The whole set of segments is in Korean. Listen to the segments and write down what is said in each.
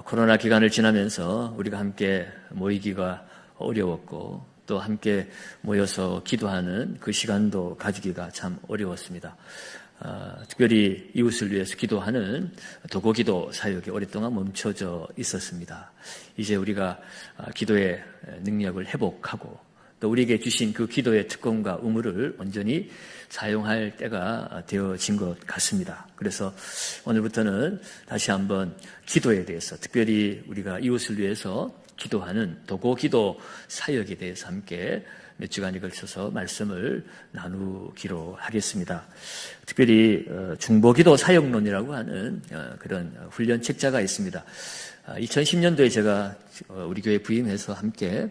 코로나 기간을 지나면서 우리가 함께 모이기가 어려웠고 또 함께 모여서 기도하는 그 시간도 가지기가 참 어려웠습니다. 특별히 이웃을 위해서 기도하는 도고기도 사역이 오랫동안 멈춰져 있었습니다. 이제 우리가 기도의 능력을 회복하고 또 우리에게 주신 그 기도의 특권과 의무를 온전히 사용할 때가 되어진 것 같습니다. 그래서 오늘부터는 다시 한번 기도에 대해서, 특별히 우리가 이웃을 위해서 기도하는 도고기도 사역에 대해서 함께 몇 주간에 걸쳐서 말씀을 나누기로 하겠습니다. 특별히 중보기도 사역론이라고 하는 그런 훈련 책자가 있습니다. 2010년도에 제가 우리 교회 부임해서 함께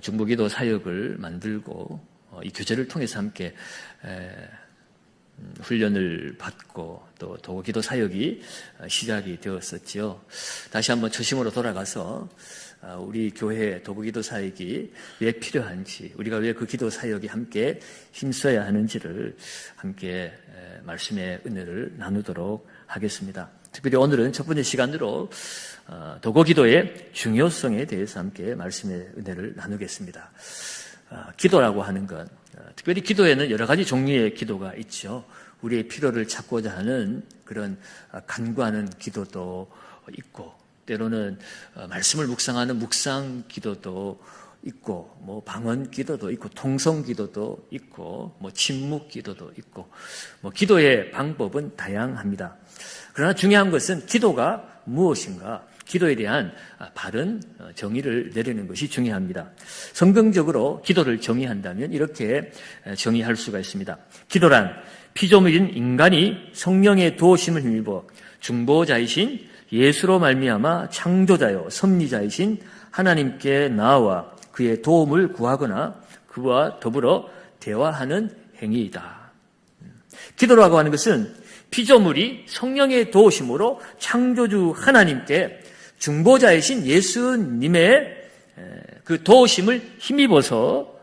중보기도 사역을 만들고 이 교재를 통해서 함께 훈련을 받고 또 도고기도 사역이 시작이 되었었지요. 다시 한번 초심으로 돌아가서 우리 교회 도구기도 사역이 왜 필요한지, 우리가 왜 그 기도 사역이 함께 힘써야 하는지를 함께 말씀의 은혜를 나누도록 하겠습니다. 특별히 오늘은 첫 번째 시간으로 도구기도의 중요성에 대해서 함께 말씀의 은혜를 나누겠습니다. 기도라고 하는 것, 특별히 기도에는 여러 가지 종류의 기도가 있죠. 우리의 필요를 찾고자 하는 그런 간구하는 기도도 있고, 때로는 말씀을 묵상하는 묵상 기도도 있고, 방언 기도도 있고, 통성 기도도 있고, 침묵 기도도 있고, 기도의 방법은 다양합니다. 그러나 중요한 것은 기도가 무엇인가, 기도에 대한 바른 정의를 내리는 것이 중요합니다. 성경적으로 기도를 정의한다면 이렇게 정의할 수가 있습니다. 기도란 피조물인 인간이 성령의 도우심을 힘입어 중보자이신 예수로 말미암아 창조자요 섭리자이신 하나님께 나아와 그의 도움을 구하거나 그와 더불어 대화하는 행위이다. 기도라고 하는 것은 피조물이 성령의 도우심으로 창조주 하나님께 중보자이신 예수님의 그 도우심을 힘입어서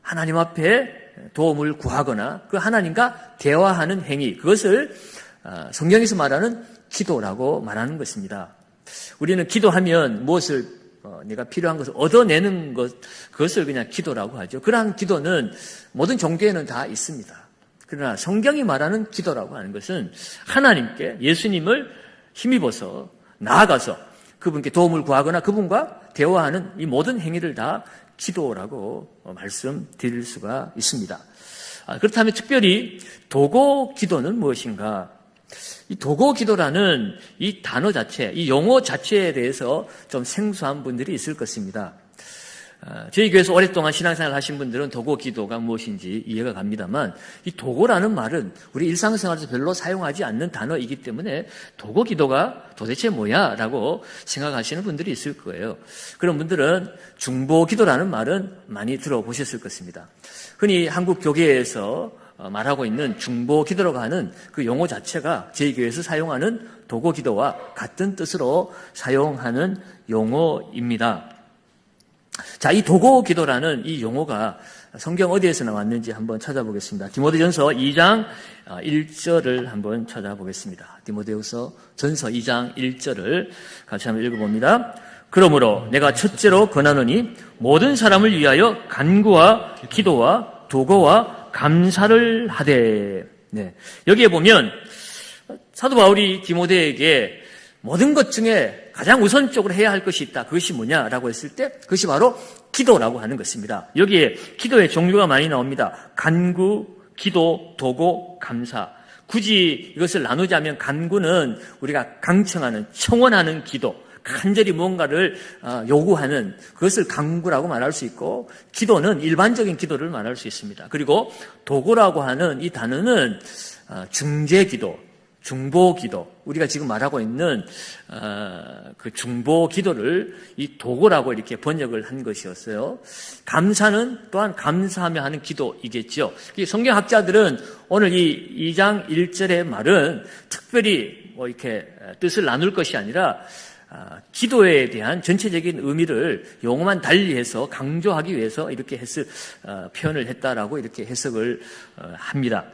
하나님 앞에 도움을 구하거나 그 하나님과 대화하는 행위, 그것을 성경에서 말하는 기도라고 말하는 것입니다. 우리는 기도하면 무엇을 내가 필요한 것을 얻어내는 것, 그것을 그냥 기도라고 하죠. 그러한 기도는 모든 종교에는 다 있습니다. 그러나 성경이 말하는 기도라고 하는 것은 하나님께 예수님을 힘입어서 나아가서 그분께 도움을 구하거나 그분과 대화하는 이 모든 행위를 다 기도라고 말씀드릴 수가 있습니다. 그렇다면 특별히 도고 기도는 무엇인가? 이 도고 기도라는 이 단어 자체, 이 용어 자체에 대해서 좀 생소한 분들이 있을 것입니다. 저희 교회에서 오랫동안 신앙생활을 하신 분들은 도고 기도가 무엇인지 이해가 갑니다만, 이 도고라는 말은 우리 일상생활에서 별로 사용하지 않는 단어이기 때문에 도고 기도가 도대체 뭐야? 라고 생각하시는 분들이 있을 거예요. 그런 분들은 중보 기도라는 말은 많이 들어보셨을 것입니다. 흔히 한국 교계에서 말하고 있는 중보 기도라고 하는 그 용어 자체가 저희 교회에서 사용하는 도고 기도와 같은 뜻으로 사용하는 용어입니다. 자, 이 도고 기도라는 이 용어가 성경 어디에서 나왔는지 한번 찾아보겠습니다. 디모데전서 2장 1절을 한번 찾아보겠습니다. 디모데후서 전서 2장 1절을 같이 한번 읽어봅니다. 그러므로 내가 첫째로 권하노니 모든 사람을 위하여 간구와 기도와 도고와 감사를 하되. 네. 여기에 보면 사도 바울이 디모데에게 모든 것 중에 가장 우선적으로 해야 할 것이 있다. 그것이 뭐냐라고 했을 때 그것이 바로 기도라고 하는 것입니다. 여기에 기도의 종류가 많이 나옵니다. 간구, 기도, 도고, 감사. 굳이 이것을 나누자면 간구는 우리가 강청하는, 청원하는 기도, 간절히 무언가를 요구하는 그것을 간구라고 말할 수 있고, 기도는 일반적인 기도를 말할 수 있습니다. 그리고 도고라고 하는 이 단어는 중재기도, 중보기도, 우리가 지금 말하고 있는 그 중보기도를 이 도고라고 이렇게 번역을 한 것이었어요. 감사는 또한 감사하며 하는 기도이겠죠. 성경학자들은 오늘 이 2장 1절의 말은 특별히 이렇게 뜻을 나눌 것이 아니라 기도에 대한 전체적인 의미를 용어만 달리해서 강조하기 위해서 이렇게 표현을 했다라고 이렇게 해석을 합니다.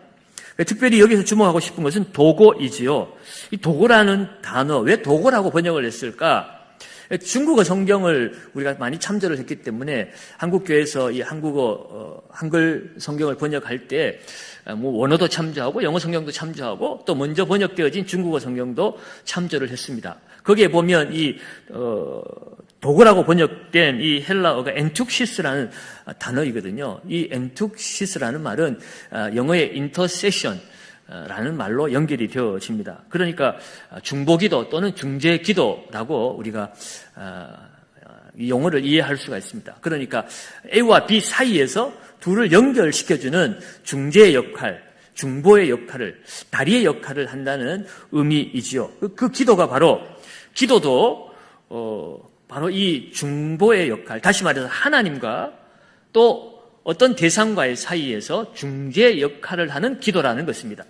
특별히 여기서 주목하고 싶은 것은 도고이지요. 이 도고라는 단어, 왜 도고라고 번역을 했을까? 중국어 성경을 우리가 많이 참조를 했기 때문에 한국교회에서 이 한글 성경을 번역할 때 원어도 참조하고 영어 성경도 참조하고 또 먼저 번역되어진 중국어 성경도 참조를 했습니다. 거기에 보면 도고라고 번역된 이 헬라어가 엔툭시스라는 단어이거든요. 이 엔툭시스라는 말은 영어의 인터세션 라는 말로 연결이 되어집니다. 그러니까 중보기도 또는 중재기도라고 우리가 이 용어를 이해할 수가 있습니다. 그러니까 A와 B 사이에서 둘을 연결시켜주는 중재의 역할, 중보의 역할을, 다리의 역할을 한다는 의미이지요. 그 기도가 기도도 바로 이 중보의 역할, 다시 말해서 하나님과 또 어떤 대상과의 사이에서 중재 역할을 하는 기도라는 것입니다.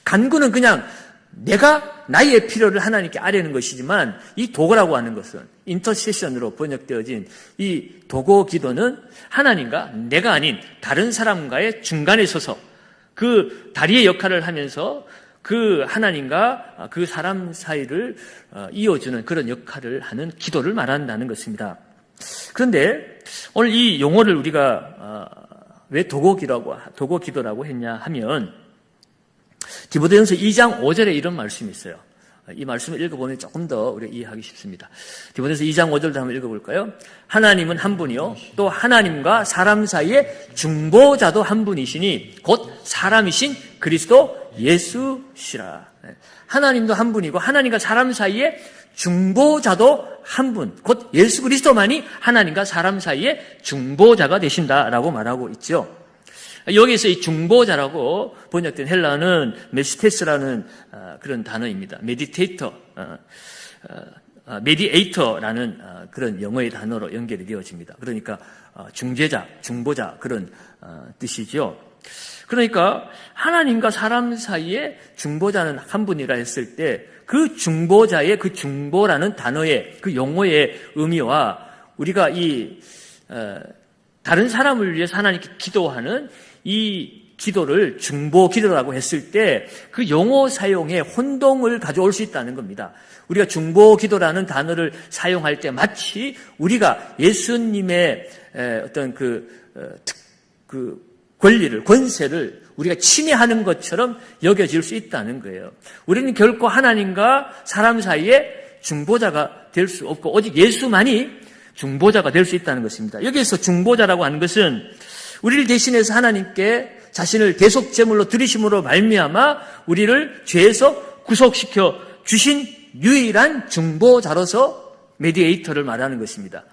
간구는 그냥 내가 나의 필요를 하나님께 아뢰는 것이지만 이 도고라고 하는 것은 인터세션으로 번역되어진 이 도고 기도는 하나님과 내가 아닌 다른 사람과의 중간에 서서 그 다리의 역할을 하면서 그 하나님과 그 사람 사이를 이어주는 그런 역할을 하는 기도를 말한다는 것입니다. 그런데 오늘 이 용어를 우리가 왜 도고기도라고 했냐 하면 디모데전서 2장 5절에 이런 말씀이 있어요. 이 말씀을 읽어보면 조금 더 우리가 이해하기 쉽습니다. 디모데전서 2장 5절도 한번 읽어볼까요? 하나님은 한 분이요 또 하나님과 사람 사이에 중보자도 한 분이시니 곧 사람이신 그리스도 예수시라. 하나님도 한 분이고 하나님과 사람 사이에 중보자도 한 분, 곧 예수 그리스도만이 하나님과 사람 사이에 중보자가 되신다라고 말하고 있죠. 여기서 이 중보자라고 번역된 헬라어는 메시테스라는 그런 단어입니다. 메디에이터라는 그런 영어의 단어로 연결이 되어집니다. 그러니까 중재자, 중보자 그런 뜻이죠. 그러니까 하나님과 사람 사이에 중보자는 한 분이라 했을 때 그 중보자의 그 중보라는 단어의 그 용어의 의미와 우리가 이 다른 사람을 위해서 하나님께 기도하는 이 기도를 중보 기도라고 했을 때 그 용어 사용에 혼동을 가져올 수 있다는 겁니다. 우리가 중보 기도라는 단어를 사용할 때 마치 우리가 예수님의 어떤 권리를, 권세를 우리가 침해하는 것처럼 여겨질 수 있다는 거예요. 우리는 결코 하나님과 사람 사이에 중보자가 될 수 없고 오직 예수만이 중보자가 될 수 있다는 것입니다. 여기에서 중보자라고 하는 것은 우리를 대신해서 하나님께 자신을 대속제물로 드리심으로 말미암아 우리를 죄에서 구속시켜 주신 유일한 중보자로서 메디에이터를 말하는 것입니다.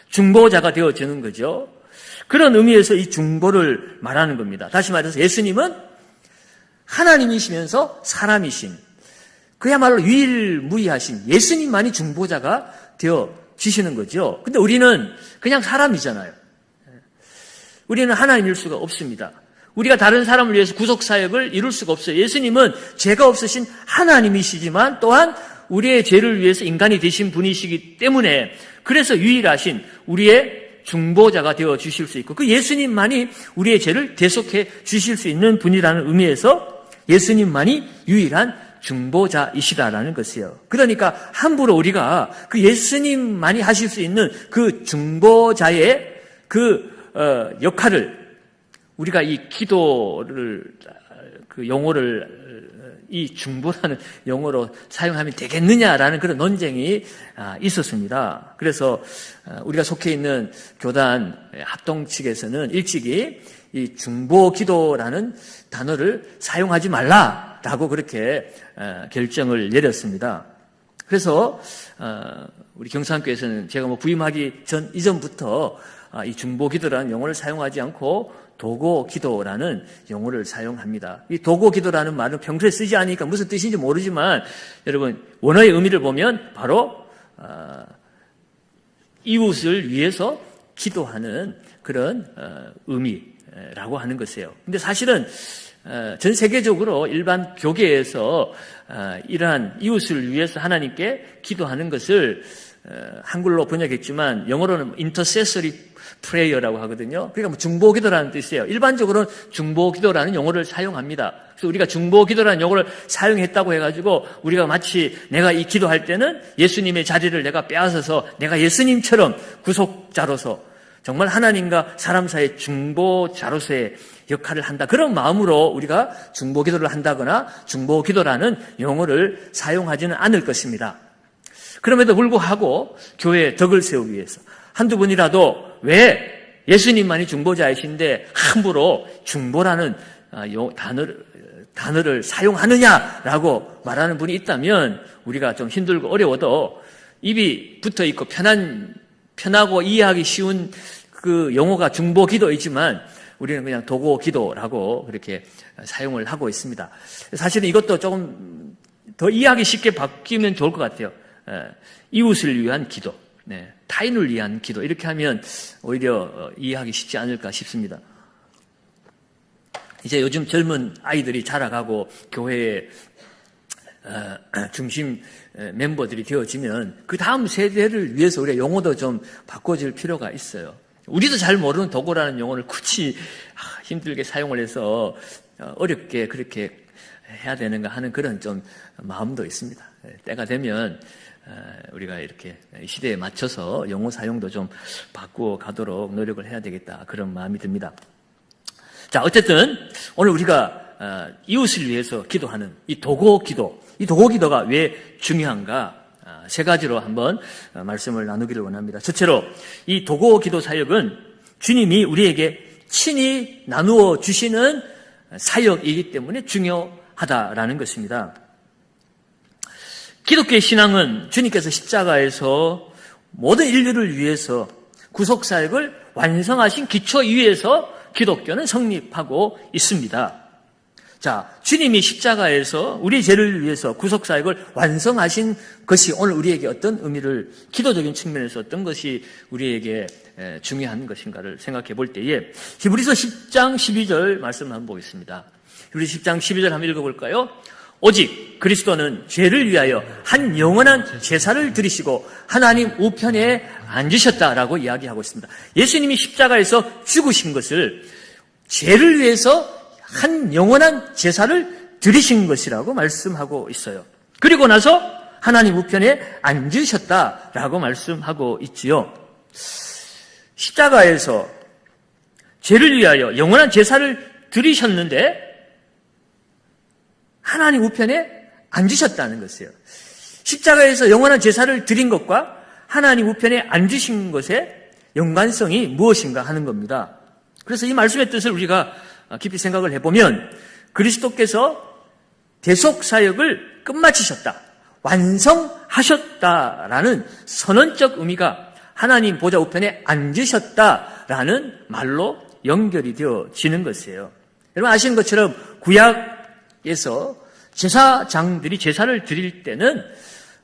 중보자가 되어지는 거죠. 그런 의미에서 이 중보를 말하는 겁니다. 다시 말해서 예수님은 하나님이시면서 사람이신 그야말로 유일무이하신 예수님만이 중보자가 되어지시는 거죠. 근데 우리는 그냥 사람이잖아요. 우리는 하나님일 수가 없습니다. 우리가 다른 사람을 위해서 구속사역을 이룰 수가 없어요. 예수님은 죄가 없으신 하나님이시지만 또한 우리의 죄를 위해서 인간이 되신 분이시기 때문에 그래서 유일하신 우리의 중보자가 되어 주실 수 있고 그 예수님만이 우리의 죄를 대속해 주실 수 있는 분이라는 의미에서 예수님만이 유일한 중보자이시다라는 것이에요. 그러니까 함부로 우리가 그 예수님만이 하실 수 있는 그 중보자의 역할을 우리가 이 기도를 그 용어를 이 중보라는 용어로 사용하면 되겠느냐라는 그런 논쟁이 있었습니다. 그래서 우리가 속해 있는 교단 합동 측에서는 일찍이 이 중보 기도라는 단어를 사용하지 말라라고 그렇게 결정을 내렸습니다. 그래서 우리 경상교에서는 제가 부임하기 이전부터 이 중보 기도라는 용어를 사용하지 않고 도고 기도라는 용어를 사용합니다. 이 도고 기도라는 말은 평소에 쓰지 않으니까 무슨 뜻인지 모르지만 여러분 원어의 의미를 보면 바로 이웃을 위해서 기도하는 그런 의미라고 하는 것이에요. 근데 사실은 전 세계적으로 일반 교계에서 이러한 이웃을 위해서 하나님께 기도하는 것을 한글로 번역했지만 영어로는 intercessory prayer라고 하거든요. 그러니까 뭐 중보기도라는 뜻이에요. 일반적으로는 중보기도라는 용어를 사용합니다. 그래서 우리가 중보기도라는 용어를 사용했다고 해가지고 우리가 마치 내가 이 기도할 때는 예수님의 자리를 내가 빼앗아서 내가 예수님처럼 구속자로서 정말 하나님과 사람 사이의 중보자로서의 역할을 한다. 그런 마음으로 우리가 중보기도를 한다거나 중보기도라는 용어를 사용하지는 않을 것입니다. 그럼에도 불구하고 교회의 덕을 세우기 위해서 한두 분이라도 왜 예수님만이 중보자이신데 함부로 중보라는 단어를 사용하느냐라고 말하는 분이 있다면 우리가 좀 힘들고 어려워도 입이 붙어있고 편하고 이해하기 쉬운 그 용어가 중보기도이지만 우리는 그냥 도고기도라고 그렇게 사용을 하고 있습니다. 사실은 이것도 조금 더 이해하기 쉽게 바뀌면 좋을 것 같아요. 이웃을 위한 기도, 타인을 위한 기도 이렇게 하면 오히려 이해하기 쉽지 않을까 싶습니다. 이제 요즘 젊은 아이들이 자라가고 교회의 중심 멤버들이 되어지면 그 다음 세대를 위해서 우리가 용어도 좀 바꿔줄 필요가 있어요. 우리도 잘 모르는 도구라는 용어를 굳이 힘들게 사용을 해서 어렵게 그렇게 해야 되는가 하는 그런 좀 마음도 있습니다. 때가 되면 우리가 이렇게 시대에 맞춰서 용어 사용도 좀 바꾸어 가도록 노력을 해야 되겠다 그런 마음이 듭니다. 자, 어쨌든 오늘 우리가 이웃을 위해서 기도하는 이 도고기도, 이 도고기도가 왜 중요한가? 세 가지로 한번 말씀을 나누기를 원합니다. 첫째로 이 도고기도 사역은 주님이 우리에게 친히 나누어 주시는 사역이기 때문에 중요하다라는 것입니다. 기독교의 신앙은 주님께서 십자가에서 모든 인류를 위해서 구속사역을 완성하신 기초 위에서 기독교는 성립하고 있습니다. 자, 주님이 십자가에서 우리 죄를 위해서 구속사역을 완성하신 것이 오늘 우리에게 어떤 의미를, 기도적인 측면에서 어떤 것이 우리에게 중요한 것인가를 생각해 볼 때에 히브리서 10장 12절 말씀을 한번 보겠습니다. 히브리서 10장 12절 한번 읽어볼까요? 오직 그리스도는 죄를 위하여 한 영원한 제사를 드리시고 하나님 우편에 앉으셨다라고 이야기하고 있습니다. 예수님이 십자가에서 죽으신 것을 죄를 위해서 한 영원한 제사를 드리신 것이라고 말씀하고 있어요. 그리고 나서 하나님 우편에 앉으셨다라고 말씀하고 있지요. 십자가에서 죄를 위하여 영원한 제사를 드리셨는데 하나님 우편에 앉으셨다는 것이에요. 십자가에서 영원한 제사를 드린 것과 하나님 우편에 앉으신 것의 연관성이 무엇인가 하는 겁니다. 그래서 이 말씀의 뜻을 우리가 깊이 생각을 해보면 그리스도께서 대속사역을 끝마치셨다, 완성하셨다라는 선언적 의미가 하나님 보좌 우편에 앉으셨다라는 말로 연결이 되어지는 것이에요. 여러분 아시는 것처럼 구약에서 제사장들이 제사를 드릴 때는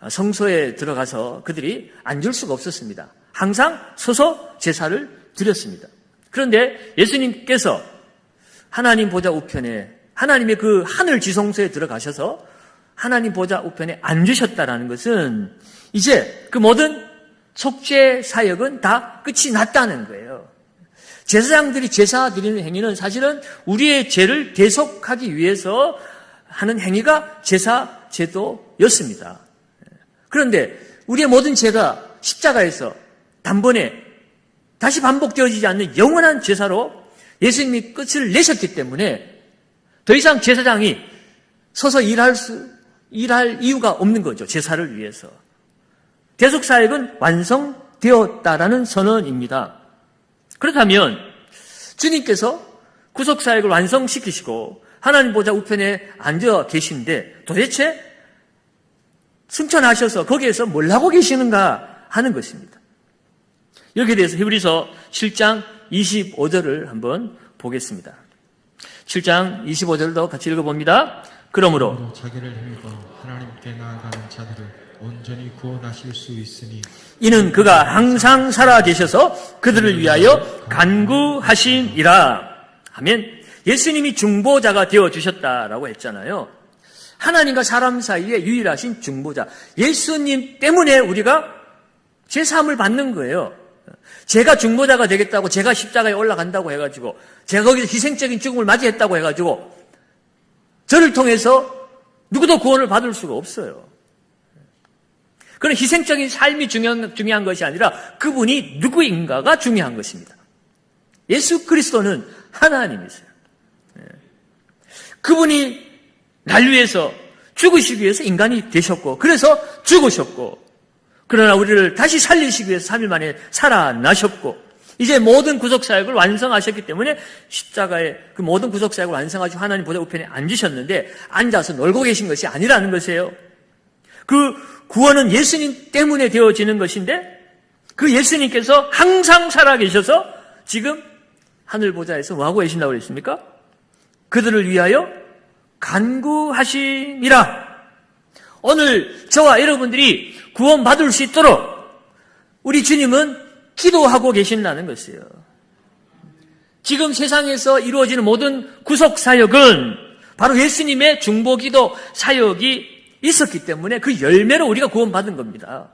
성소에 들어가서 그들이 앉을 수가 없었습니다. 항상 서서 제사를 드렸습니다. 그런데 예수님께서 하나님 보좌 우편에, 하나님의 그 하늘 지성소에 들어가셔서 하나님 보좌 우편에 앉으셨다라는 것은 이제 그 모든 속죄 사역은 다 끝이 났다는 거예요. 제사장들이 제사 드리는 행위는 사실은 우리의 죄를 대속하기 위해서 하는 행위가 제사 제도였습니다. 그런데 우리의 모든 죄가 십자가에서 단번에 다시 반복되어지지 않는 영원한 제사로 예수님이 끝을 내셨기 때문에 더 이상 제사장이 서서 일할 이유가 없는 거죠. 제사를 위해서. 대속사역은 완성되었다라는 선언입니다. 그렇다면 주님께서 구속사역을 완성시키시고 하나님 보좌 우편에 앉아 계신데 도대체 승천하셔서 거기에서 뭘 하고 계시는가 하는 것입니다. 여기에 대해서 히브리서 7장 25절을 한번 보겠습니다. 7장 25절도 같이 읽어봅니다. 그러므로 자기를 힘입어 하나님께 나아가는 자들을 온전히 구원하실 수 있으니 이는 그가 항상 살아계셔서 그들을 위하여 간구하심이라. 아멘. 예수님이 중보자가 되어주셨다라고 했잖아요. 하나님과 사람 사이에 유일하신 중보자. 예수님 때문에 우리가 죄사함을 받는 거예요. 제가 중보자가 되겠다고, 제가 십자가에 올라간다고 해가지고, 제가 거기서 희생적인 죽음을 맞이했다고 해가지고 저를 통해서 누구도 구원을 받을 수가 없어요. 그런 희생적인 삶이 중요한 것이 아니라 그분이 누구인가가 중요한 것입니다. 예수 그리스도는 하나님이세요. 그분이 날 위해서 죽으시기 위해서 인간이 되셨고, 그래서 죽으셨고, 그러나 우리를 다시 살리시기 위해서 3일 만에 살아나셨고, 이제 모든 구속사역을 완성하셨기 때문에 십자가에 그 모든 구속사역을 완성하시고 하나님 보좌 우편에 앉으셨는데, 앉아서 놀고 계신 것이 아니라는 것이에요. 그 구원은 예수님 때문에 되어지는 것인데, 그 예수님께서 항상 살아계셔서 지금 하늘 보좌에서 뭐하고 계신다고 그랬습니까? 그들을 위하여 간구하심이라. 오늘 저와 여러분들이 구원받을 수 있도록 우리 주님은 기도하고 계신다는 것이에요. 지금 세상에서 이루어지는 모든 구속사역은 바로 예수님의 중보기도 사역이 있었기 때문에 그 열매로 우리가 구원받은 겁니다.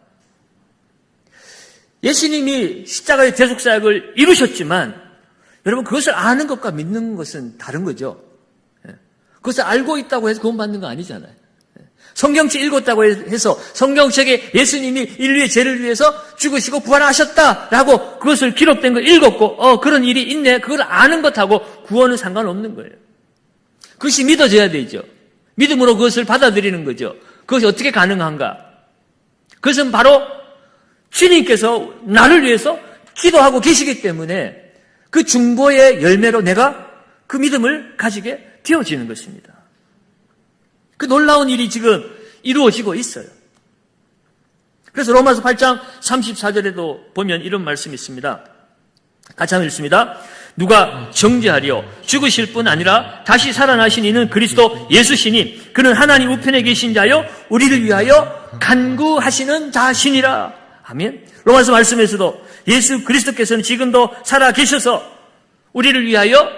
예수님이 십자가의 대속사역을 이루셨지만 여러분, 그것을 아는 것과 믿는 것은 다른 거죠. 그것을 알고 있다고 해서 구원받는 거 아니잖아요. 성경책 읽었다고 해서 성경책에 예수님이 인류의 죄를 위해서 죽으시고 부활하셨다라고 그것을 기록된 걸 읽었고 그런 일이 있네, 그걸 아는 것하고 구원은 상관없는 거예요. 그것이 믿어져야 되죠. 믿음으로 그것을 받아들이는 거죠. 그것이 어떻게 가능한가? 그것은 바로 주님께서 나를 위해서 기도하고 계시기 때문에 그 중보의 열매로 내가 그 믿음을 가지게 되어지는 것입니다. 그 놀라운 일이 지금 이루어지고 있어요. 그래서 로마서 8장 34절에도 보면 이런 말씀이 있습니다. 같이 한번 읽습니다. 누가 정죄하리요? 죽으실 뿐 아니라 다시 살아나신 이는 그리스도 예수시니 그는 하나님 우편에 계신 자요 우리를 위하여 간구하시는 자시니라. 아멘. 로마서 말씀에서도 예수 그리스도께서는 지금도 살아 계셔서 우리를 위하여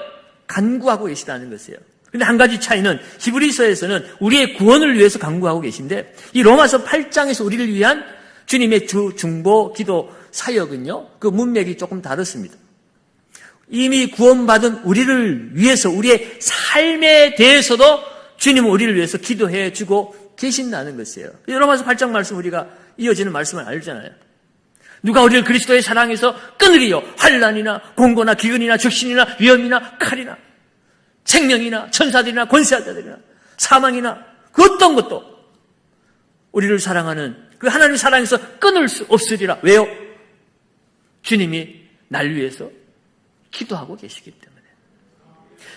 간구하고 계시다는 것이에요. 그런데 한 가지 차이는 히브리서에서는 우리의 구원을 위해서 간구하고 계신데, 이 로마서 8장에서 우리를 위한 주님의 중보 기도 사역은요, 그 문맥이 조금 다릅니다. 이미 구원받은 우리를 위해서, 우리의 삶에 대해서도 주님은 우리를 위해서 기도해 주고 계신다는 것이에요. 로마서 8장 말씀, 우리가 이어지는 말씀을 알잖아요. 누가 우리를 그리스도의 사랑에서 끊으리요? 환난이나 공고나 기근이나 적신이나 위험이나 칼이나 생명이나 천사들이나 권세자들이나 사망이나 그 어떤 것도 우리를 사랑하는 그 하나님 사랑에서 끊을 수 없으리라. 왜요? 주님이 날 위해서 기도하고 계시기 때문에.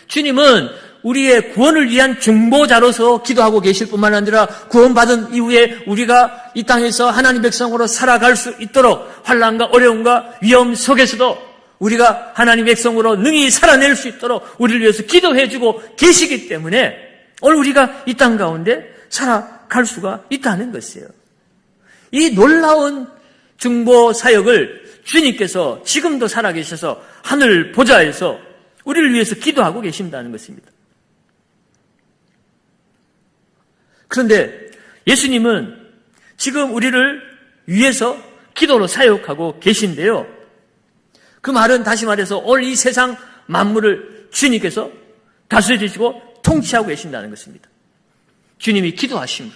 주님은 우리의 구원을 위한 중보자로서 기도하고 계실 뿐만 아니라 구원받은 이후에 우리가 이 땅에서 하나님 백성으로 살아갈 수 있도록 환난과 어려움과 위험 속에서도 우리가 하나님 백성으로 능히 살아낼 수 있도록 우리를 위해서 기도해주고 계시기 때문에 오늘 우리가 이 땅 가운데 살아갈 수가 있다는 것이에요. 이 놀라운 중보 사역을 주님께서 지금도 살아계셔서 하늘 보좌에서 우리를 위해서 기도하고 계신다는 것입니다. 그런데 예수님은 지금 우리를 위해서 기도로 사역하고 계신데요. 그 말은 다시 말해서 오늘 이 세상 만물을 주님께서 다스리시고 통치하고 계신다는 것입니다. 주님이 기도하심으로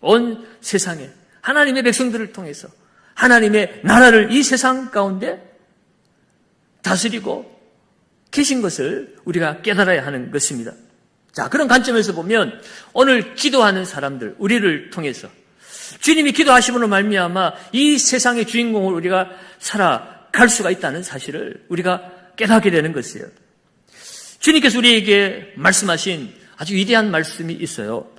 온 세상에 하나님의 백성들을 통해서 하나님의 나라를 이 세상 가운데 다스리고 계신 것을 우리가 깨달아야 하는 것입니다. 자, 그런 관점에서 보면 오늘 기도하는 사람들, 우리를 통해서 주님이 기도하심으로 말미암아 이 세상의 주인공을 우리가 살아갈 수가 있다는 사실을 우리가 깨닫게 되는 것이에요. 주님께서 우리에게 말씀하신 아주 위대한 말씀이 있어요.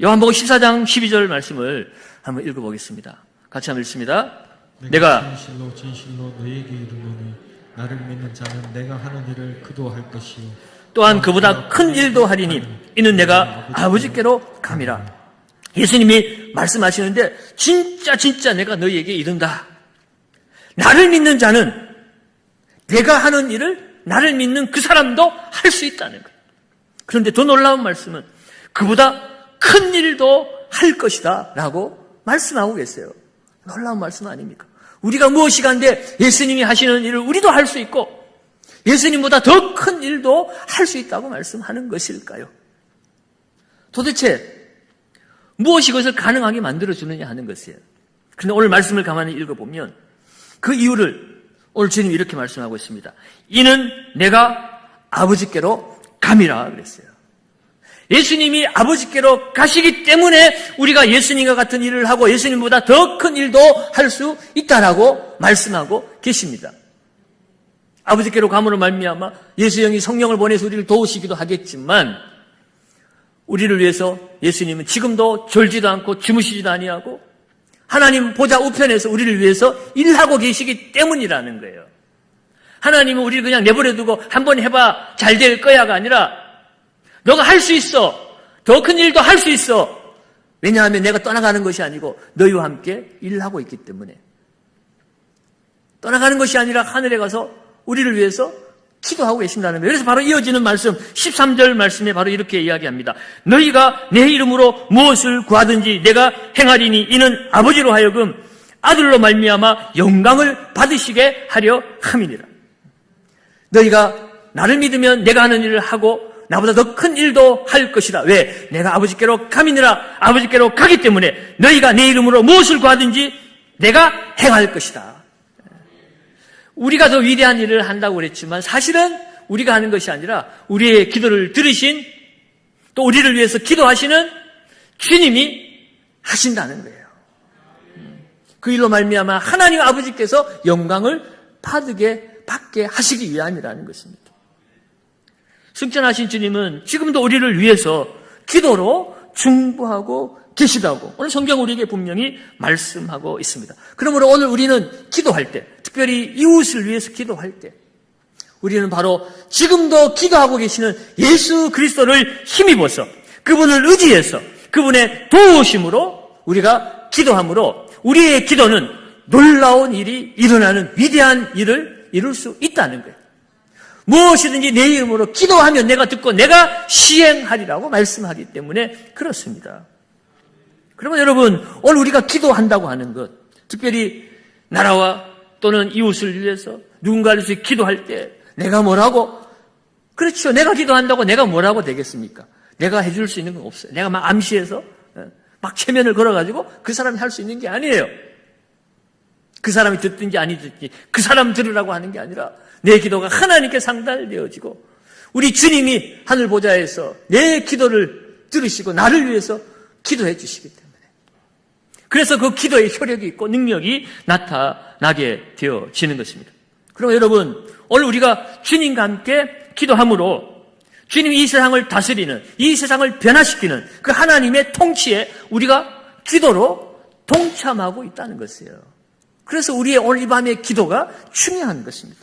요한복음 14장 12절 말씀을 한번 읽어보겠습니다. 같이 한번 읽습니다. 내가 진실로 진실로 너에게 이르노니 나를 믿는 자는 내가 하는 일을 그도 할 것이요 또한 그보다 큰 일도 하리니 이는 내가 아버지께로 감이라. 예수님이 말씀하시는데 진짜 내가 너희에게 이른다. 나를 믿는 자는 내가 하는 일을 나를 믿는 그 사람도 할 수 있다는 거예요. 그런데 더 놀라운 말씀은 그보다 큰 일도 할 것이다 라고 말씀하고 계세요. 놀라운 말씀 아닙니까? 우리가 무엇이 간데 예수님이 하시는 일을 우리도 할 수 있고 예수님보다 더 큰 일도 할 수 있다고 말씀하는 것일까요? 도대체 무엇이 그것을 가능하게 만들어주느냐 하는 것이에요. 그런데 오늘 말씀을 가만히 읽어보면 그 이유를 오늘 주님이 이렇게 말씀하고 있습니다. 이는 내가 아버지께로 감이라 그랬어요. 예수님이 아버지께로 가시기 때문에 우리가 예수님과 같은 일을 하고 예수님보다 더 큰 일도 할 수 있다라고 말씀하고 계십니다. 아버지께로 감으로 말미암아 예수 영이 성령을 보내서 우리를 도우시기도 하겠지만 우리를 위해서 예수님은 지금도 졸지도 않고 주무시지도 아니하고 하나님 보좌 우편에서 우리를 위해서 일하고 계시기 때문이라는 거예요. 하나님은 우리를 그냥 내버려두고 한번 해봐 잘 될 거야가 아니라 너가 할 수 있어. 더 큰 일도 할 수 있어. 왜냐하면 내가 떠나가는 것이 아니고 너희와 함께 일하고 있기 때문에. 떠나가는 것이 아니라 하늘에 가서 우리를 위해서 기도하고 계신다는 거예요. 그래서 바로 이어지는 말씀 13절 말씀에 바로 이렇게 이야기합니다. 너희가 내 이름으로 무엇을 구하든지 내가 행하리니 이는 아버지로 하여금 아들로 말미암아 영광을 받으시게 하려 함이니라. 너희가 나를 믿으면 내가 하는 일을 하고 나보다 더 큰 일도 할 것이다. 왜? 내가 아버지께로 감이니라. 아버지께로 가기 때문에 너희가 내 이름으로 무엇을 구하든지 내가 행할 것이다. 우리가 더 위대한 일을 한다고 그랬지만 사실은 우리가 하는 것이 아니라 우리의 기도를 들으신 또 우리를 위해서 기도하시는 주님이 하신다는 거예요. 그 일로 말미암아 하나님 아버지께서 영광을 받게 하시기 위함이라는 것입니다. 승천하신 주님은 지금도 우리를 위해서 기도로 중보하고 계시다고 오늘 성경 우리에게 분명히 말씀하고 있습니다. 그러므로 오늘 우리는 기도할 때, 특별히 이웃을 위해서 기도할 때 우리는 바로 지금도 기도하고 계시는 예수 그리스도를 힘입어서 그분을 의지해서 그분의 도우심으로 우리가 기도함으로 우리의 기도는 놀라운 일이 일어나는 위대한 일을 이룰 수 있다는 거예요. 무엇이든지 내 이름으로 기도하면 내가 듣고 내가 시행하리라고 말씀하기 때문에 그렇습니다. 그러면 여러분 오늘 우리가 기도한다고 하는 것, 특별히 나라와 또는 이웃을 위해서 누군가를 위해서 기도할 때 내가 뭐라고? 그렇죠. 내가 기도한다고 내가 뭐라고 되겠습니까? 내가 해줄 수 있는 건 없어요. 내가 막 암시해서 막 체면을 걸어가지고 그 사람이 할 수 있는 게 아니에요. 그 사람이 듣든지 아니 듣든지 그 사람 들으라고 하는 게 아니라 내 기도가 하나님께 상달되어지고 우리 주님이 하늘 보좌에서 내 기도를 들으시고 나를 위해서 기도해 주시기 때문에 그래서 그 기도에 효력이 있고 능력이 나타나게 되어지는 것입니다. 그럼 여러분 오늘 우리가 주님과 함께 기도함으로 주님이 이 세상을 다스리는 이 세상을 변화시키는 그 하나님의 통치에 우리가 기도로 동참하고 있다는 것이에요. 그래서 우리의 오늘 이 밤의 기도가 중요한 것입니다.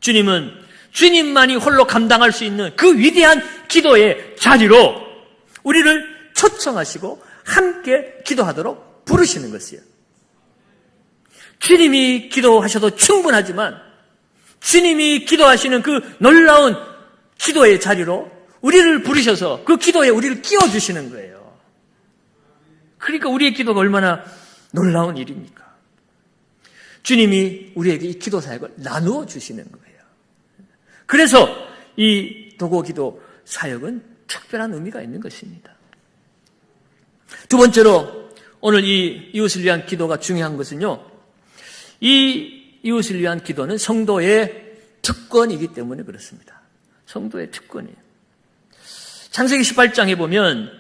주님은 주님만이 홀로 감당할 수 있는 그 위대한 기도의 자리로 우리를 초청하시고 함께 기도하도록 부르시는 것이에요. 주님이 기도하셔도 충분하지만 주님이 기도하시는 그 놀라운 기도의 자리로 우리를 부르셔서 그 기도에 우리를 끼워주시는 거예요. 그러니까 우리의 기도가 얼마나 놀라운 일입니까? 주님이 우리에게 이 기도 사역을 나누어 주시는 거예요. 그래서 이 도고 기도 사역은 특별한 의미가 있는 것입니다. 두 번째로 오늘 이 이웃을 위한 기도가 중요한 것은요. 이 이웃을 위한 기도는 성도의 특권이기 때문에 그렇습니다. 성도의 특권이에요. 창세기 18장에 보면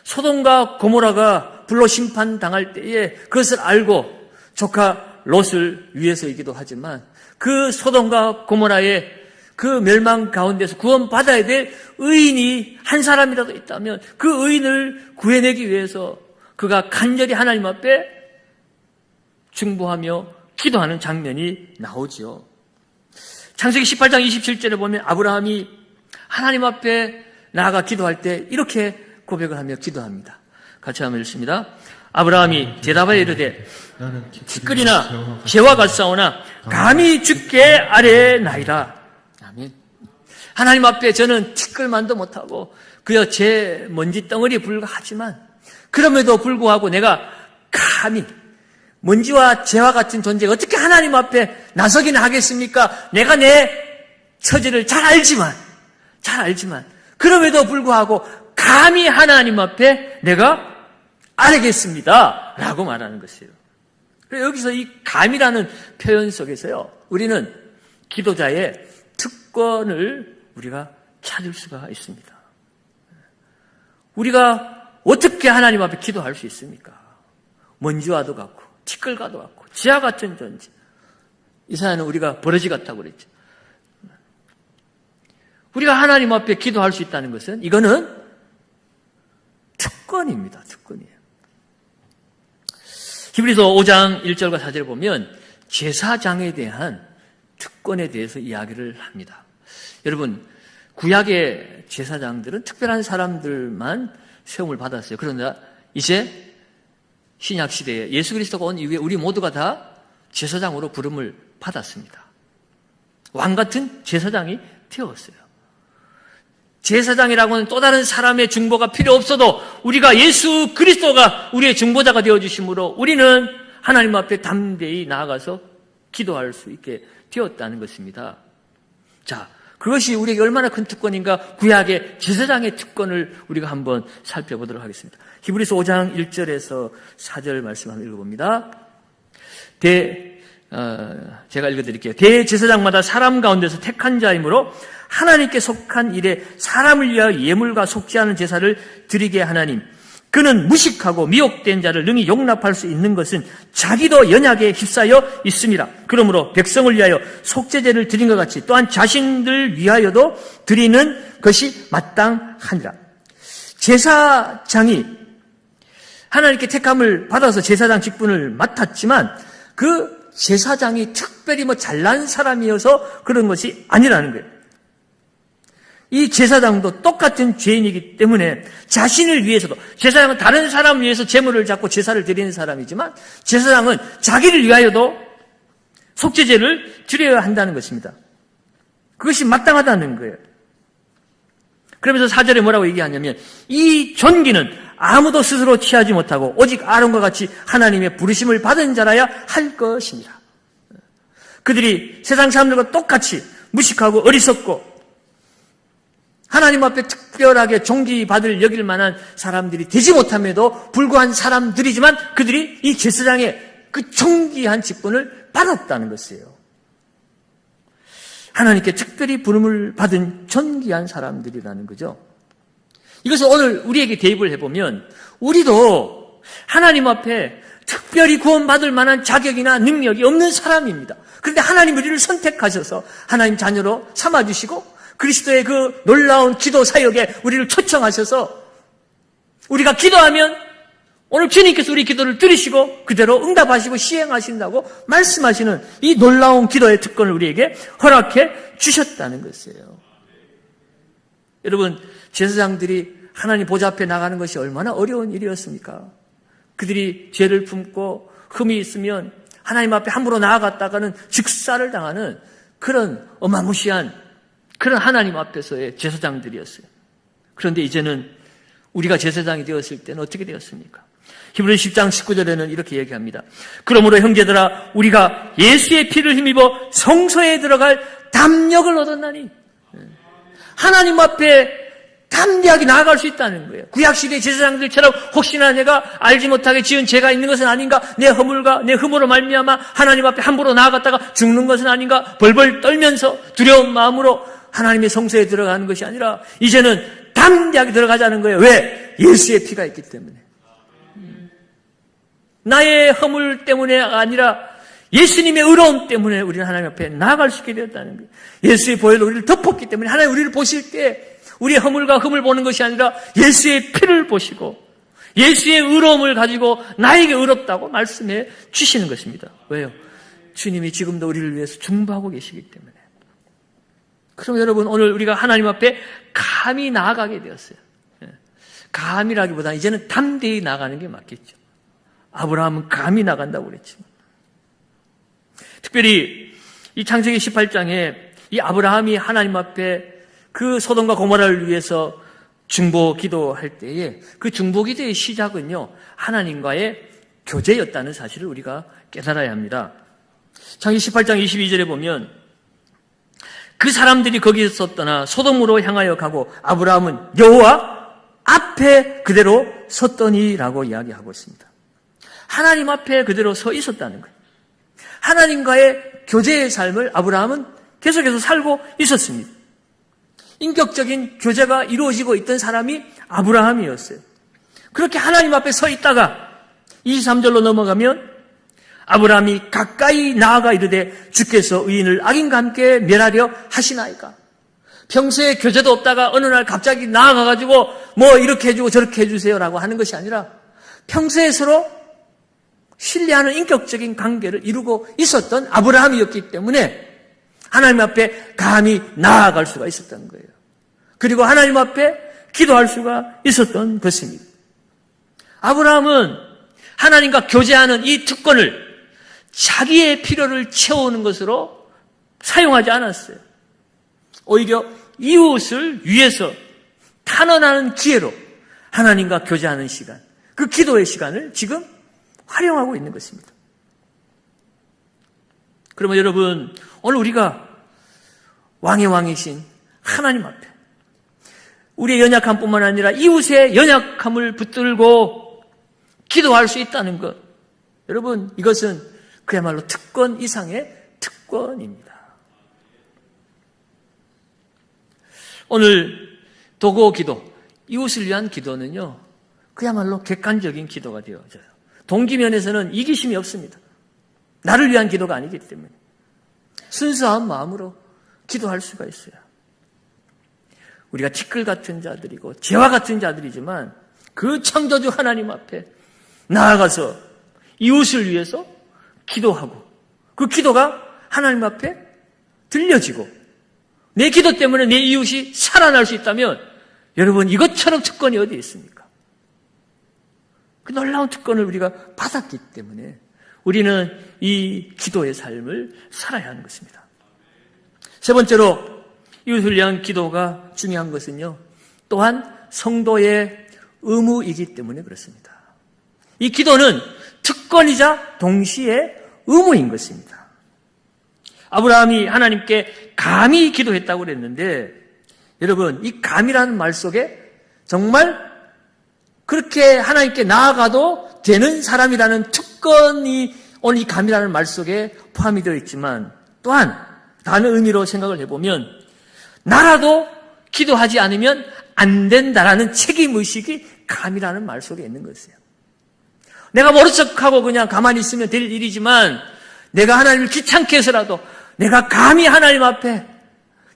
소돔과 고모라가 불로 심판당할 때에 그것을 알고 조카 롯을 위해서이기도 하지만 그 소돔과 고모라의 그 멸망 가운데서 구원받아야 될 의인이 한 사람이라도 있다면 그 의인을 구해내기 위해서 그가 간절히 하나님 앞에 중보하며 기도하는 장면이 나오죠. 창세기 18장 27절에 보면 아브라함이 하나님 앞에 나아가 기도할 때 이렇게 고백을 하며 기도합니다. 같이 한번 읽습니다. 아브라함이 대답하여 이르되 티끌이나 개와 같사오나 감히 주께 아뢰나이다. 아멘. 하나님 앞에 저는 티끌만도 못하고 그저 제 먼지 덩어리에 불과하지만 그럼에도 불구하고 내가 감히 먼지와 재와 같은 존재가 어떻게 하나님 앞에 나서기나 하겠습니까? 내가 내 처지를 잘 알지만 그럼에도 불구하고 감히 하나님 앞에 내가 알겠습니다 라고 말하는 것이에요. 그래서 여기서 이 감이라는 표현 속에서요, 우리는 기도자의 특권을 우리가 찾을 수가 있습니다. 우리가 어떻게 하나님 앞에 기도할 수 있습니까? 먼지와도 같고 티끌과도 같고 지하 같은 존재. 이사야는 우리가 버러지 같다고 그랬죠. 우리가 하나님 앞에 기도할 수 있다는 것은 이거는 특권입니다. 특권이에요. 히브리서 5장 1절과 4절을 보면 제사장에 대한 특권에 대해서 이야기를 합니다. 여러분, 구약의 제사장들은 특별한 사람들만 세움을 받았어요. 그러나 이제 신약 시대에 예수 그리스도가 온 이후에 우리 모두가 다 제사장으로 부름을 받았습니다. 왕 같은 제사장이 되었어요. 제사장이라고 하는 또 다른 사람의 중보가 필요 없어도 우리가 예수 그리스도가 우리의 중보자가 되어주심으로 우리는 하나님 앞에 담대히 나아가서 기도할 수 있게 되었다는 것입니다. 자, 그것이 우리에게 얼마나 큰 특권인가, 구약의 제사장의 특권을 우리가 한번 살펴보도록 하겠습니다. 히브리서 5장 1절에서 4절 말씀 한번 읽어봅니다. 제가 읽어드릴게요. 대제사장마다 사람 가운데서 택한 자이므로 하나님께 속한 일에 사람을 위하여 예물과 속지 않은 제사를 드리게 하나님. 그는 무식하고 미혹된 자를 능히 용납할 수 있는 것은 자기도 연약에 휩싸여 있음이라. 그러므로 백성을 위하여 속죄제를 드린 것 같이 또한 자신들 위하여도 드리는 것이 마땅하니라. 제사장이 하나님께 택함을 받아서 제사장 직분을 맡았지만 그 제사장이 특별히 잘난 사람이어서 그런 것이 아니라는 거예요. 이 제사장도 똑같은 죄인이기 때문에 자신을 위해서도, 제사장은 다른 사람을 위해서 제물을 잡고 제사를 드리는 사람이지만 제사장은 자기를 위하여도 속죄제를 드려야 한다는 것입니다. 그것이 마땅하다는 거예요. 그러면서 4절에 뭐라고 얘기하냐면 이 존귀는 아무도 스스로 취하지 못하고 오직 아론과 같이 하나님의 부르심을 받은 자라야 할 것입니다. 그들이 세상 사람들과 똑같이 무식하고 어리석고 하나님 앞에 특별하게 존귀받을 여길 만한 사람들이 되지 못함에도 불구한 사람들이지만 그들이 이 제사장의 그 존귀한 직분을 받았다는 것이에요. 하나님께 특별히 부름을 받은 존귀한 사람들이라는 거죠. 이것을 오늘 우리에게 대입을 해보면 우리도 하나님 앞에 특별히 구원받을 만한 자격이나 능력이 없는 사람입니다. 그런데 하나님 우리를 선택하셔서 하나님 자녀로 삼아주시고 그리스도의 그 놀라운 기도 사역에 우리를 초청하셔서 우리가 기도하면 오늘 주님께서 우리 기도를 들으시고 그대로 응답하시고 시행하신다고 말씀하시는 이 놀라운 기도의 특권을 우리에게 허락해 주셨다는 것이에요. 여러분, 제사장들이 하나님 보좌 앞에 나가는 것이 얼마나 어려운 일이었습니까? 그들이 죄를 품고 흠이 있으면 하나님 앞에 함부로 나아갔다가는 즉사를 당하는 그런 어마무시한 그런 하나님 앞에서의 제사장들이었어요. 그런데 이제는 우리가 제사장이 되었을 때는 어떻게 되었습니까? 히브리서 10장 19절에는 이렇게 얘기합니다. 그러므로 형제들아 우리가 예수의 피를 힘입어 성소에 들어갈 담력을 얻었나니, 하나님 앞에 담대하게 나아갈 수 있다는 거예요. 구약시대 제사장들처럼 혹시나 내가 알지 못하게 지은 죄가 있는 것은 아닌가, 내 허물과 내 흠으로 말미암아 하나님 앞에 함부로 나아갔다가 죽는 것은 아닌가, 벌벌 떨면서 두려운 마음으로 하나님의 성소에 들어가는 것이 아니라 이제는 담대하게 들어가자는 거예요. 왜? 예수의 피가 있기 때문에. 나의 허물 때문에가 아니라 예수님의 의로움 때문에 우리는 하나님 앞에 나아갈 수 있게 되었다는 거예요. 예수의 보혈로 우리를 덮었기 때문에 하나님 우리를 보실 때 우리의 허물과 흠을 보는 것이 아니라 예수의 피를 보시고 예수의 의로움을 가지고 나에게 의롭다고 말씀해 주시는 것입니다. 왜요? 주님이 지금도 우리를 위해서 중보하고 계시기 때문에. 그럼 여러분, 오늘 우리가 하나님 앞에 감히 나아가게 되었어요. 감이라기보다는 이제는 담대히 나가는 게 맞겠죠. 아브라함은 감히 나간다고 그랬지만, 특별히 이 창세기 18장에 이 아브라함이 하나님 앞에 그 소돔과 고모라를 위해서 중보 기도할 때에 그 중보 기도의 시작은요, 하나님과의 교제였다는 사실을 우리가 깨달아야 합니다. 창세기 18장 22절에 보면 그 사람들이 거기서 떠나 소돔으로 향하여 가고 아브라함은 여호와 앞에 그대로 섰더니라고 이야기하고 있습니다. 하나님 앞에 그대로 서 있었다는 거예요. 하나님과의 교제의 삶을 아브라함은 계속해서 살고 있었습니다. 인격적인 교제가 이루어지고 있던 사람이 아브라함이었어요. 그렇게 하나님 앞에 서 있다가 23절로 넘어가면 아브라함이 가까이 나아가 이르되 주께서 의인을 악인과 함께 멸하려 하시나이까. 평소에 교제도 없다가 어느 날 갑자기 나아가가지고 뭐 이렇게 해주고 저렇게 해주세요라고 하는 것이 아니라 평소에 서로 신뢰하는 인격적인 관계를 이루고 있었던 아브라함이었기 때문에 하나님 앞에 감히 나아갈 수가 있었던 거예요. 그리고 하나님 앞에 기도할 수가 있었던 것입니다. 아브라함은 하나님과 교제하는 이 특권을 자기의 필요를 채우는 것으로 사용하지 않았어요. 오히려 이웃을 위해서 탄원하는 기회로 하나님과 교제하는 시간, 그 기도의 시간을 지금 활용하고 있는 것입니다. 그러면 여러분, 오늘 우리가 왕의 왕이신 하나님 앞에 우리의 연약함뿐만 아니라 이웃의 연약함을 붙들고 기도할 수 있다는 것, 여러분, 이것은 그야말로 특권 이상의 특권입니다. 오늘 도고 기도, 이웃을 위한 기도는요, 그야말로 객관적인 기도가 되어져요. 동기면에서는 이기심이 없습니다. 나를 위한 기도가 아니기 때문에 순수한 마음으로 기도할 수가 있어요. 우리가 티끌 같은 자들이고 재와 같은 자들이지만 그 창조주 하나님 앞에 나아가서 이웃을 위해서 기도하고 그 기도가 하나님 앞에 들려지고 내 기도 때문에 내 이웃이 살아날 수 있다면 여러분, 이것처럼 특권이 어디 있습니까? 그 놀라운 특권을 우리가 받았기 때문에 우리는 이 기도의 삶을 살아야 하는 것입니다. 세 번째로 이웃을 위한 기도가 중요한 것은요, 또한 성도의 의무이기 때문에 그렇습니다. 이 기도는 특권이자 동시에 의무인 것입니다. 아브라함이 하나님께 감히 기도했다고 그랬는데 여러분, 이 감이라는 말 속에 정말 그렇게 하나님께 나아가도 되는 사람이라는 특권이 오늘 이 감이라는 말 속에 포함이 되어 있지만 또한 다른 의미로 생각을 해보면 나라도 기도하지 않으면 안 된다라는 책임의식이 감이라는 말 속에 있는 것이에요. 내가 모른 척하고 그냥 가만히 있으면 될 일이지만 내가 하나님을 귀찮게 해서라도 내가 감히 하나님 앞에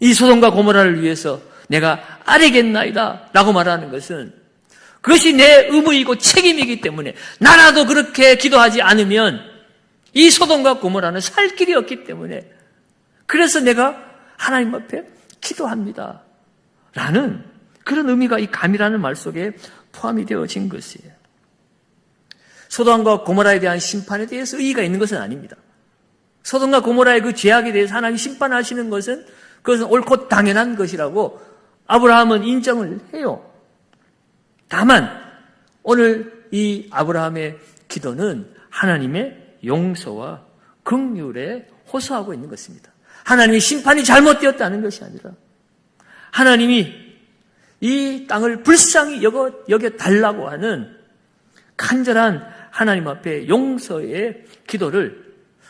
이 소돔과 고모라를 위해서 내가 아뢰겠나이다 라고 말하는 것은 그것이 내 의무이고 책임이기 때문에 나라도 그렇게 기도하지 않으면 이 소돔과 고모라는 살 길이 없기 때문에 그래서 내가 하나님 앞에 기도합니다 라는 그런 의미가 이 감이라는 말 속에 포함이 되어진 것이에요. 소돔과 고모라에 대한 심판에 대해서 의의가 있는 것은 아닙니다. 소돔과 고모라의 그 죄악에 대해서 하나님 심판하시는 것은 그것은 옳고 당연한 것이라고 아브라함은 인정을 해요. 다만 오늘 이 아브라함의 기도는 하나님의 용서와 긍휼에 호소하고 있는 것입니다. 하나님의 심판이 잘못되었다는 것이 아니라 하나님이 이 땅을 불쌍히 여겨달라고 하는 간절한 하나님 앞에 용서의 기도를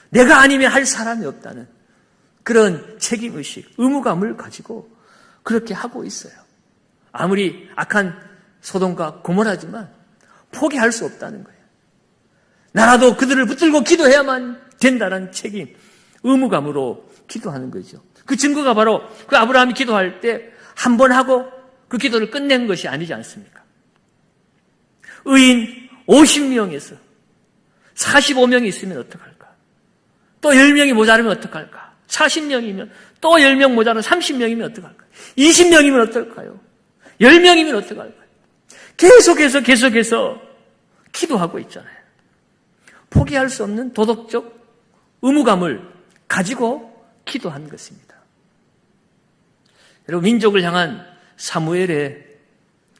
내가 아니면 할 사람이 없다는 그런 책임의식, 의무감을 가지고 그렇게 하고 있어요. 아무리 악한 소돔과 고모라지만 포기할 수 없다는 거예요. 나라도 그들을 붙들고 기도해야만 된다는 책임, 의무감으로 기도하는 거죠. 그 증거가 바로 그 아브라함이 기도할 때 한 번 하고 그 기도를 끝낸 것이 아니지 않습니까? 의인 50명에서 45명이 있으면 어떡할까? 또 10명이 모자르면 어떡할까? 40명이면 또 10명 모자라면 30명이면 어떡할까? 20명이면 어떨까요? 10명이면 어떡할까요? 계속해서 기도하고 있잖아요. 포기할 수 없는 도덕적 의무감을 가지고 기도한 것입니다. 여러분, 민족을 향한 사무엘의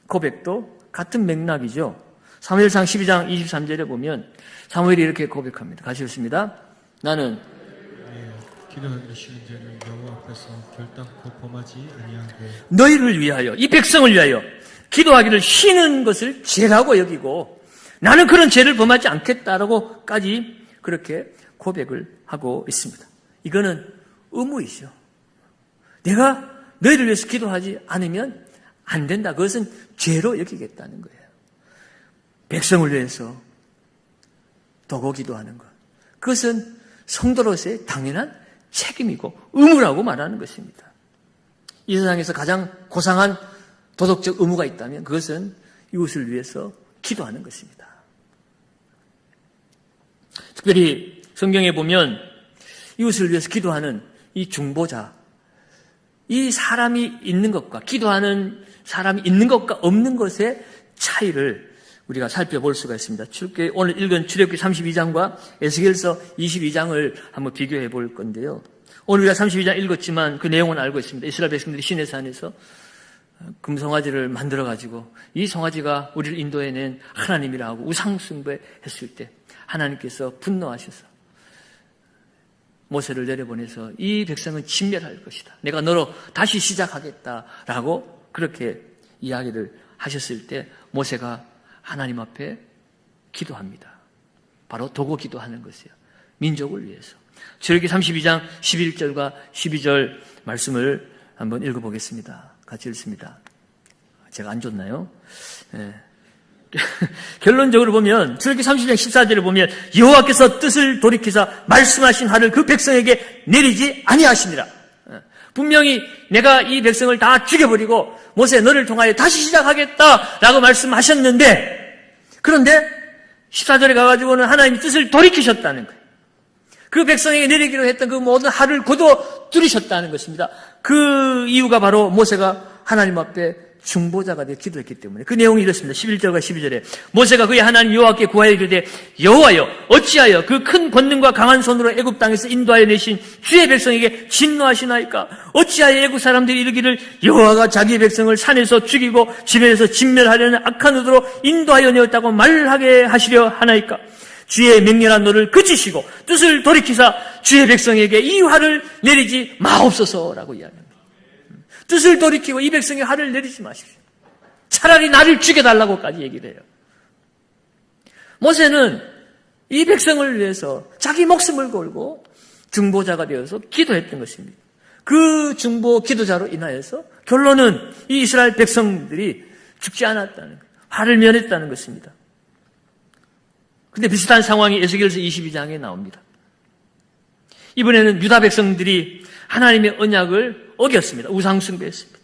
고백도 같은 맥락이죠. 사무엘상 12장 23절에 보면 사무엘이 이렇게 고백합니다. 같이 읽습니다. 나는 기도하시는 자를 여호와 앞에서 결단코 범하지 아니하고 너희를 위하여, 이 백성을 위하여 기도하기를 쉬는 것을 죄라고 여기고 나는 그런 죄를 범하지 않겠다라고까지 그렇게 고백을 하고 있습니다. 이거는 의무이죠. 내가 너희를 위해서 기도하지 않으면 안 된다. 그것은 죄로 여기겠다는 거예요. 백성을 위해서 도고 기도하는 것. 그것은 성도로서의 당연한 책임이고 의무라고 말하는 것입니다. 이 세상에서 가장 고상한 도덕적 의무가 있다면 그것은 이웃을 위해서 기도하는 것입니다. 특별히 성경에 보면 이웃을 위해서 기도하는 이 중보자, 이 사람이 있는 것과 기도하는 사람이 있는 것과 없는 것의 차이를 우리가 살펴볼 수가 있습니다. 오늘 읽은 출애굽기 32장과 에스겔서 22장을 한번 비교해 볼 건데요. 오늘 우리가 32장 읽었지만 그 내용은 알고 있습니다. 이스라엘 백성들이 시내 산에서 금송아지를 만들어가지고 이 송아지가 우리를 인도해낸 하나님이라 하고 우상숭배했을 때 하나님께서 분노하셔서 모세를 내려보내서 이 백성은 진멸할 것이다. 내가 너로 다시 시작하겠다라고 그렇게 이야기를 하셨을 때 모세가 하나님 앞에 기도합니다. 바로 도고 기도하는 것이에요. 민족을 위해서. 출애굽기 32장 11절과 12절 말씀을 한번 읽어보겠습니다. 같이 읽습니다. 제가 안 줬나요? 네. 결론적으로 보면 출애굽기 30장 14절을 보면 여호와께서 뜻을 돌이키사 말씀하신 화를 그 백성에게 내리지 아니하시니라. 분명히 내가 이 백성을 다 죽여버리고 모세 너를 통하여 다시 시작하겠다라고 말씀하셨는데 그런데 14절에 가가지고는 하나님이 뜻을 돌이키셨다는 거예요. 그 백성에게 내리기로 했던 그 모든 화를 거둬들이셨다는 것입니다. 그 이유가 바로 모세가 하나님 앞에 중보자가 되어 기도했기 때문에 그 내용이 이렇습니다. 11절과 12절에 모세가 그의 하나님 여호와께 구하여 이르되 여호와여 어찌하여 그 큰 권능과 강한 손으로 애굽 땅에서 인도하여 내신 주의 백성에게 진노하시나이까? 어찌하여 애굽 사람들이 이르기를 여호와가 자기 백성을 산에서 죽이고 지면에서 진멸하려는 악한 의도로 인도하여 내었다고 말하게 하시려 하나이까? 주의 맹렬한 노를 그치시고 뜻을 돌이키사 주의 백성에게 이 화를 내리지 마옵소서라고 이야기합니다. 뜻을 돌이키고 이 백성의 화를 내리지 마십시오. 차라리 나를 죽여달라고까지 얘기를 해요. 모세는 이 백성을 위해서 자기 목숨을 걸고 중보자가 되어서 기도했던 것입니다. 그 중보 기도자로 인하여서 결론은 이 이스라엘 백성들이 죽지 않았다는 거예요. 화를 면했다는 것입니다. 근데 비슷한 상황이 에스겔서 22장에 나옵니다. 이번에는 유다 백성들이 하나님의 언약을 어겼습니다. 우상숭배했습니다.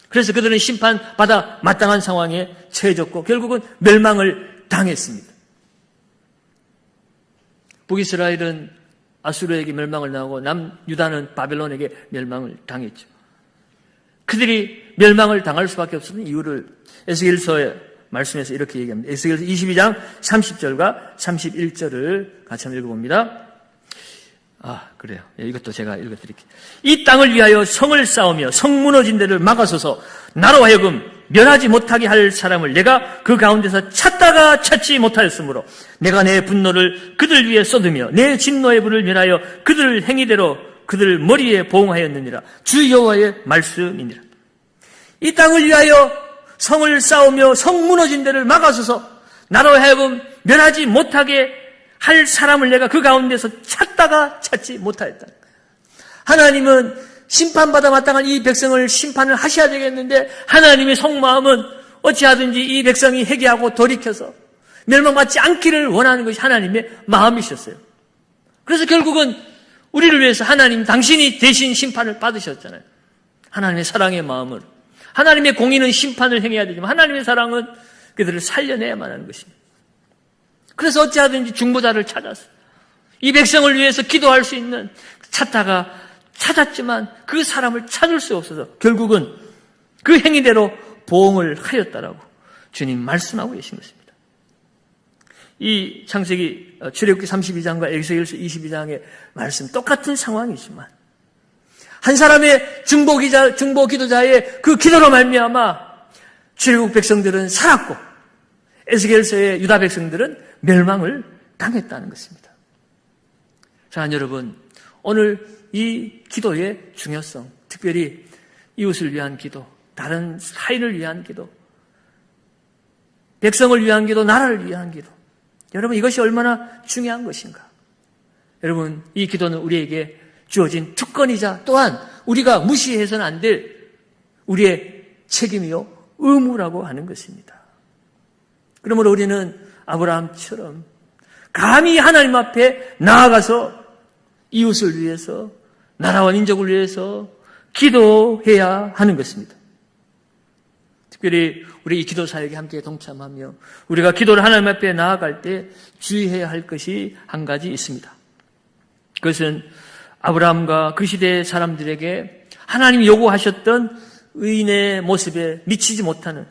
그래서 그들은 심판받아 마땅한 상황에 처해졌고 결국은 멸망을 당했습니다. 북이스라엘은 아수르에게 멸망을 당하고 남유다는 바벨론에게 멸망을 당했죠. 그들이 멸망을 당할 수밖에 없었던 이유를 에스겔서의 말씀에서 이렇게 얘기합니다. 에스겔서 22장 30절과 31절을 같이 한번 읽어봅니다. 그래요. 이것도 제가 읽어드릴게요. 이 땅을 위하여 성을 쌓으며 성 무너진 데를 막아서서 나로 하여금 멸하지 못하게 할 사람을 내가 그 가운데서 찾다가 찾지 못하였으므로 내가 내 분노를 그들 위에 쏟으며 내 진노의 불을 멸하여 그들 행위대로 그들 머리에 보응하였느니라. 주 여호와의 말씀이니라. 이 땅을 위하여 성을 쌓으며 성 무너진 데를 막아서서 나로 하여금 멸하지 못하게 할 사람을 내가 그 가운데서 찾다가 찾지 못하였다. 하나님은 심판받아 마땅한 이 백성을 심판을 하셔야 되겠는데 하나님의 속마음은 어찌하든지 이 백성이 회개하고 돌이켜서 멸망받지 않기를 원하는 것이 하나님의 마음이셨어요. 그래서 결국은 우리를 위해서 하나님 당신이 대신 심판을 받으셨잖아요. 하나님의 사랑의 마음을. 하나님의 공의는 심판을 행해야 되지만 하나님의 사랑은 그들을 살려내야만 하는 것입니다. 그래서 어찌하든지 중보자를 찾았어요. 이 백성을 위해서 기도할 수 있는 찾다가 찾았지만 그 사람을 찾을 수 없어서 결국은 그 행위대로 보응을 하였다라고 주님 말씀하고 계신 것입니다. 이 창세기 출애굽기 32장과 에스겔서 22장의 말씀 똑같은 상황이지만 한 사람의 중보 기도자의 그 기도로 말미암아 출애굽 백성들은 살았고 에스겔서의 유다 백성들은 멸망을 당했다는 것입니다. 사랑하는 여러분, 오늘 이 기도의 중요성, 특별히 이웃을 위한 기도, 다른 사이를 위한 기도, 백성을 위한 기도, 나라를 위한 기도, 여러분 이것이 얼마나 중요한 것인가. 여러분, 이 기도는 우리에게 주어진 특권이자 또한 우리가 무시해서는 안 될 우리의 책임이요 의무라고 하는 것입니다. 그러므로 우리는 아브라함처럼 감히 하나님 앞에 나아가서 이웃을 위해서, 나라와 민족을 위해서 기도해야 하는 것입니다. 특별히 우리 이 기도 사역에 함께 동참하며 우리가 기도를 하나님 앞에 나아갈 때 주의해야 할 것이 한 가지 있습니다. 그것은 아브라함과 그 시대의 사람들에게 하나님이 요구하셨던 의인의 모습에 미치지 못하는,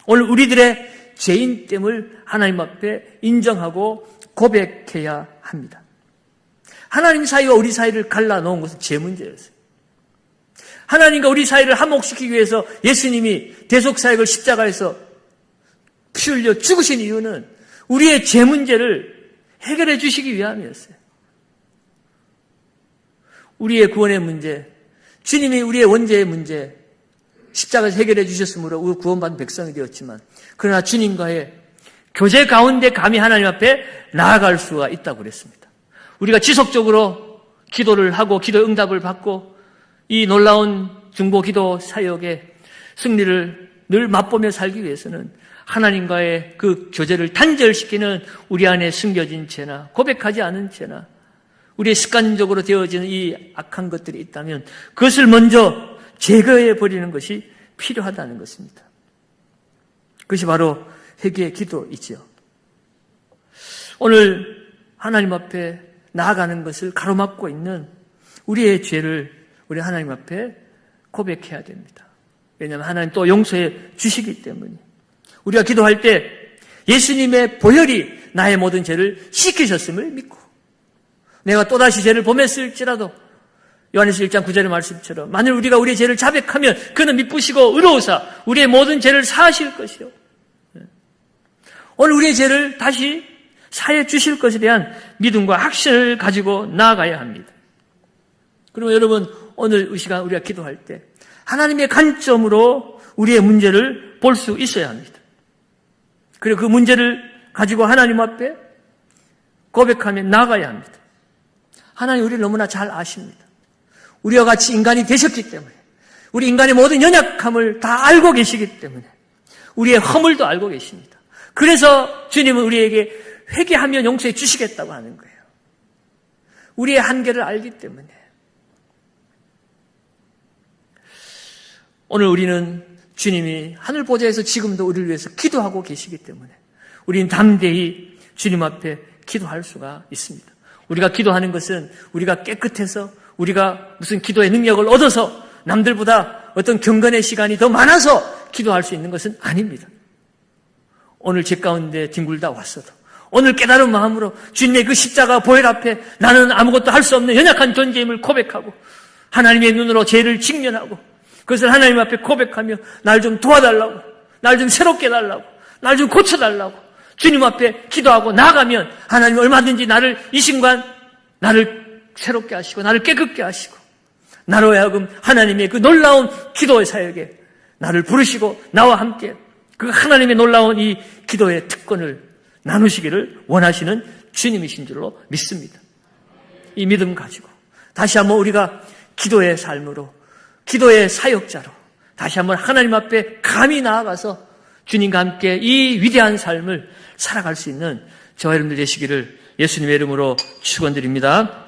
오늘 우리들의 죄인됨을 하나님 앞에 인정하고 고백해야 합니다. 하나님 사이와 우리 사이를 갈라놓은 것은 죄 문제였어요. 하나님과 우리 사이를 화목시키기 위해서 예수님이 대속사역을 십자가에서 피 흘려 죽으신 이유는 우리의 죄 문제를 해결해 주시기 위함이었어요. 우리의 구원의 문제, 주님이 우리의 원죄의 문제, 십자가에서 해결해 주셨으므로 구원받은 백성이 되었지만, 그러나 주님과의 교제 가운데 감히 하나님 앞에 나아갈 수가 있다고 그랬습니다. 우리가 지속적으로 기도를 하고 기도 응답을 받고 이 놀라운 중보 기도 사역의 승리를 늘 맛보며 살기 위해서는 하나님과의 그 교제를 단절시키는 우리 안에 숨겨진 죄나 고백하지 않은 죄나 우리의 습관적으로 되어지는 이 악한 것들이 있다면 그것을 먼저 제거해 버리는 것이 필요하다는 것입니다. 그것이 바로 회개의 기도이지요. 오늘 하나님 앞에 나아가는 것을 가로막고 있는 우리의 죄를 우리 하나님 앞에 고백해야 됩니다. 왜냐하면 하나님 또 용서해 주시기 때문에. 우리가 기도할 때 예수님의 보혈이 나의 모든 죄를 씻기셨음을 믿고, 내가 또다시 죄를 범했을지라도 요한에서 1장 9절의 말씀처럼 만일 우리가 우리의 죄를 자백하면 그는 미쁘시고 의로우사 우리의 모든 죄를 사하실 것이요. 오늘 우리의 죄를 다시 사해 주실 것에 대한 믿음과 확신을 가지고 나아가야 합니다. 그러면 여러분, 오늘 이 시간 우리가 기도할 때 하나님의 관점으로 우리의 문제를 볼 수 있어야 합니다. 그리고 그 문제를 가지고 하나님 앞에 고백하며 나아가야 합니다. 하나님 우리를 너무나 잘 아십니다. 우리와 같이 인간이 되셨기 때문에, 우리 인간의 모든 연약함을 다 알고 계시기 때문에, 우리의 허물도 알고 계십니다. 그래서 주님은 우리에게 회개하면 용서해 주시겠다고 하는 거예요. 우리의 한계를 알기 때문에. 오늘 우리는 주님이 하늘 보좌에서 지금도 우리를 위해서 기도하고 계시기 때문에 우리는 담대히 주님 앞에 기도할 수가 있습니다. 우리가 기도하는 것은 우리가 깨끗해서, 우리가 무슨 기도의 능력을 얻어서 남들보다 어떤 경건의 시간이 더 많아서 기도할 수 있는 것은 아닙니다. 오늘 제 가운데 뒹굴다 왔어도 오늘 깨달은 마음으로 주님의 그 십자가 보혈 앞에 나는 아무것도 할 수 없는 연약한 존재임을 고백하고 하나님의 눈으로 죄를 직면하고 그것을 하나님 앞에 고백하며 날 좀 도와달라고, 날 좀 새롭게 해달라고, 날 좀 고쳐달라고 주님 앞에 기도하고 나아가면 하나님은 얼마든지 나를 이 순간 나를 새롭게 하시고 나를 깨끗게 하시고 나로 하여금 하나님의 그 놀라운 기도의 사역에 나를 부르시고 나와 함께 그 하나님의 놀라운 이 기도의 특권을 나누시기를 원하시는 주님이신 줄로 믿습니다. 이 믿음 가지고 다시 한번 우리가 기도의 삶으로, 기도의 사역자로 다시 한번 하나님 앞에 감히 나아가서 주님과 함께 이 위대한 삶을 살아갈 수 있는 저와 여러분들 되시기를 예수님의 이름으로 축원드립니다.